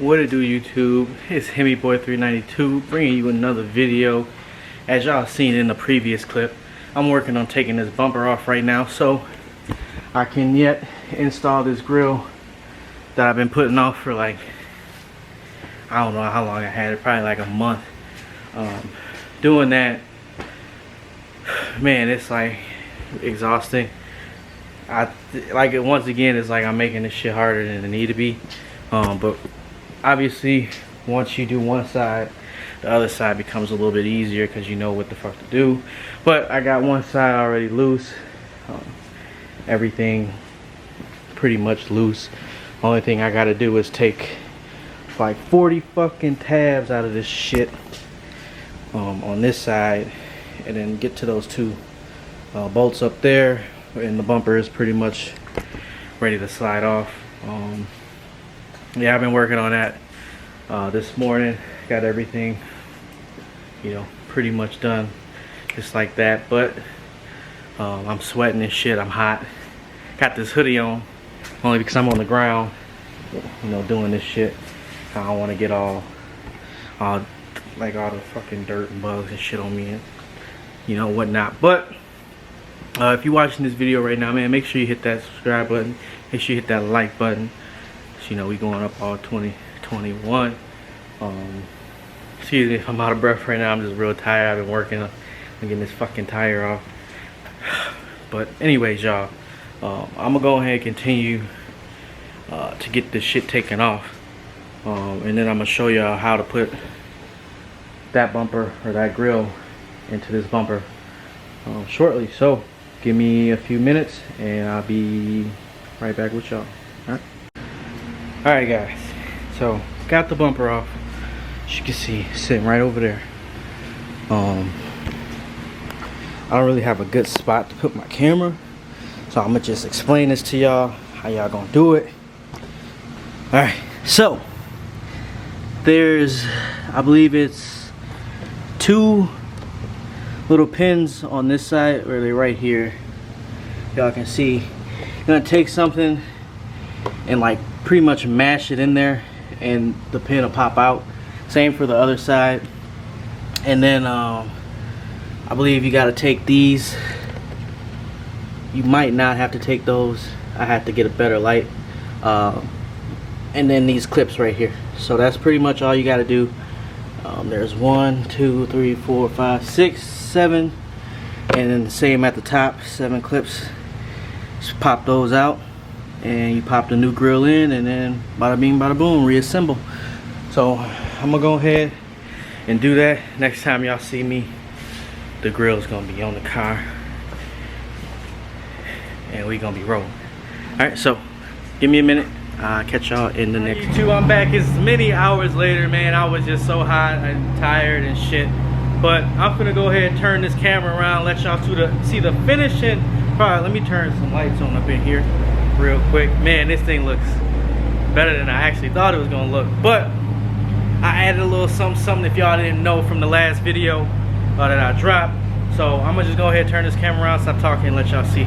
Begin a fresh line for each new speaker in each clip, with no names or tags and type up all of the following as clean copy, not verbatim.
What it do, YouTube? It's HemiBoy392 bringing you another video. As y'all seen in the previous clip, I'm working on taking this bumper off right now so I can yet install this grill that I've been putting off for like, I don't know how long I had it, probably like a month. Doing that, man, it's like exhausting. Like it once again, it's like I'm making this shit harder than it need to be. But obviously once you do one side, the other side becomes a little bit easier because you know what the fuck to do. But I got one side already loose, everything pretty much loose. Only thing I gotta do is take like 40 fucking tabs out of this shit on this side, and then get to those two bolts up there, and the bumper is pretty much ready to slide off. Yeah, I've been working on that this morning. Got everything, you know, pretty much done just like that. But I'm sweating and shit. I'm hot. Got this hoodie on only because I'm on the ground, you know, doing this shit. I don't want to get all like all the fucking dirt and bugs and shit on me and, you know, whatnot. But if you're watching this video right now, man, make sure you hit that subscribe button. Make sure you hit that like button. So, you know, we going up all 2021. Excuse me if I'm out of breath right now. I'm just real tired. I've been working on getting this fucking tire off. But anyways, y'all, I'm gonna go ahead and continue to get this shit taken off. And then I'm gonna show y'all how to put that bumper or that grill into this bumper shortly. So give me a few minutes and I'll be right back with y'all. Alright guys, so got the bumper off. As you can see, sitting right over there. I don't really have a good spot to put my camera, so I'm gonna just explain this to y'all, how y'all gonna do it. Alright, so there's, I believe it's 2 little pins on this side, or they're right here. Y'all can see. You're gonna take something and like pretty much mash it in there, and the pin will pop out. Same for the other side. And then I believe you got to take these. You might not have to take those. I had to get a better light. And then these clips right here. So that's pretty much all you got to do. There's 1, 2, 3, 4, 5, 6, 7, and then the same at the top, 7 clips. Just pop those out, and you pop the new grill in, and then bada bing bada boom, reassemble. So I'm gonna go ahead and do that. Next time y'all see me, the grill is gonna be on the car and we gonna be rolling. Alright, so give me a minute. I'll catch y'all in the next YouTube. I'm back. It's many hours later, man. I was just so hot and tired and shit. But I'm gonna go ahead and turn this camera around, let y'all see the finishing product. Let me turn some lights on up in here real quick. Man, this thing looks better than I actually thought it was gonna look. But I added a little something if y'all didn't know from the last video that I dropped. So I'm gonna just go ahead and turn this camera around, stop talking, and let y'all see.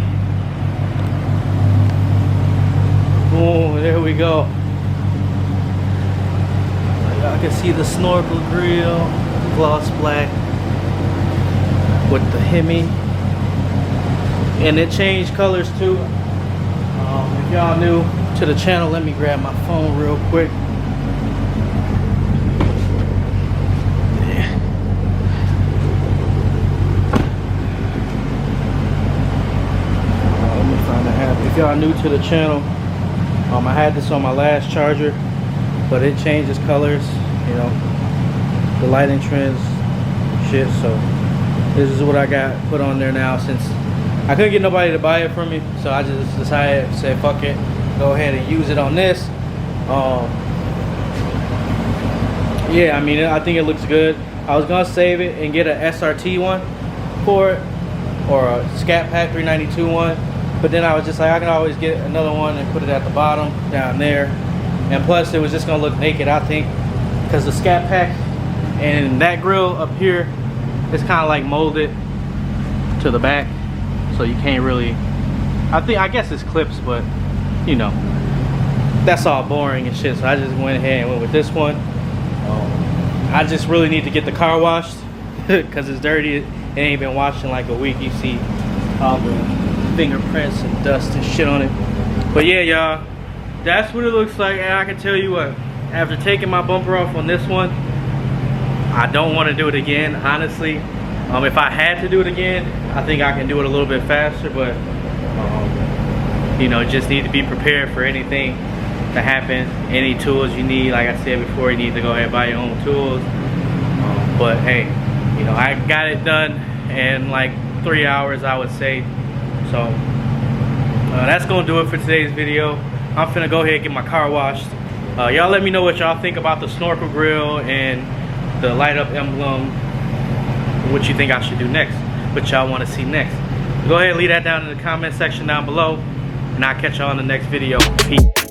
Oh, there we go. Y'all can see the snorkel grill, gloss black with the Hemi, and it changed colors too. If y'all new to the channel, let me grab my phone real quick. Let me find the app. If y'all new to the channel, I had this on my last charger, but it changes colors, you know, the lighting trends, shit. So this is what I got put on there now, since I couldn't get nobody to buy it from me. So I just decided to say fuck it, go ahead and use it on this. Yeah, I mean, I think it looks good. I was gonna save it and get a SRT one for it, or a ScatPack 392 one. But then I was just like, I can always get another one and put it at the bottom down there. And plus it was just gonna look naked, I think, because the ScatPack and that grill up here is kind of like molded to the back, so you can't really, I guess it's clips, but you know, that's all boring and shit. So I just went ahead and went with this one. I just really need to get the car washed because it's dirty. It ain't been washed in like a week. You see all the fingerprints and dust and shit on it. But yeah, y'all, that's what it looks like. And I can tell you what, after taking my bumper off on this one, I don't want to do it again, honestly. If I had to do it again, I think I can do it a little bit faster, but you know, just need to be prepared for anything to happen. Any tools you need, like I said before, you need to go ahead and buy your own tools. But hey, you know, I got it done in like 3 hours, I would say. So that's gonna do it for today's video. I'm finna go ahead and get my car washed. Y'all let me know what y'all think about the snorkel grill and the light up emblem. What you think I should do next, what y'all want to see next. Go ahead and leave that down in the comment section down below, and I'll catch y'all in the next video. Peace.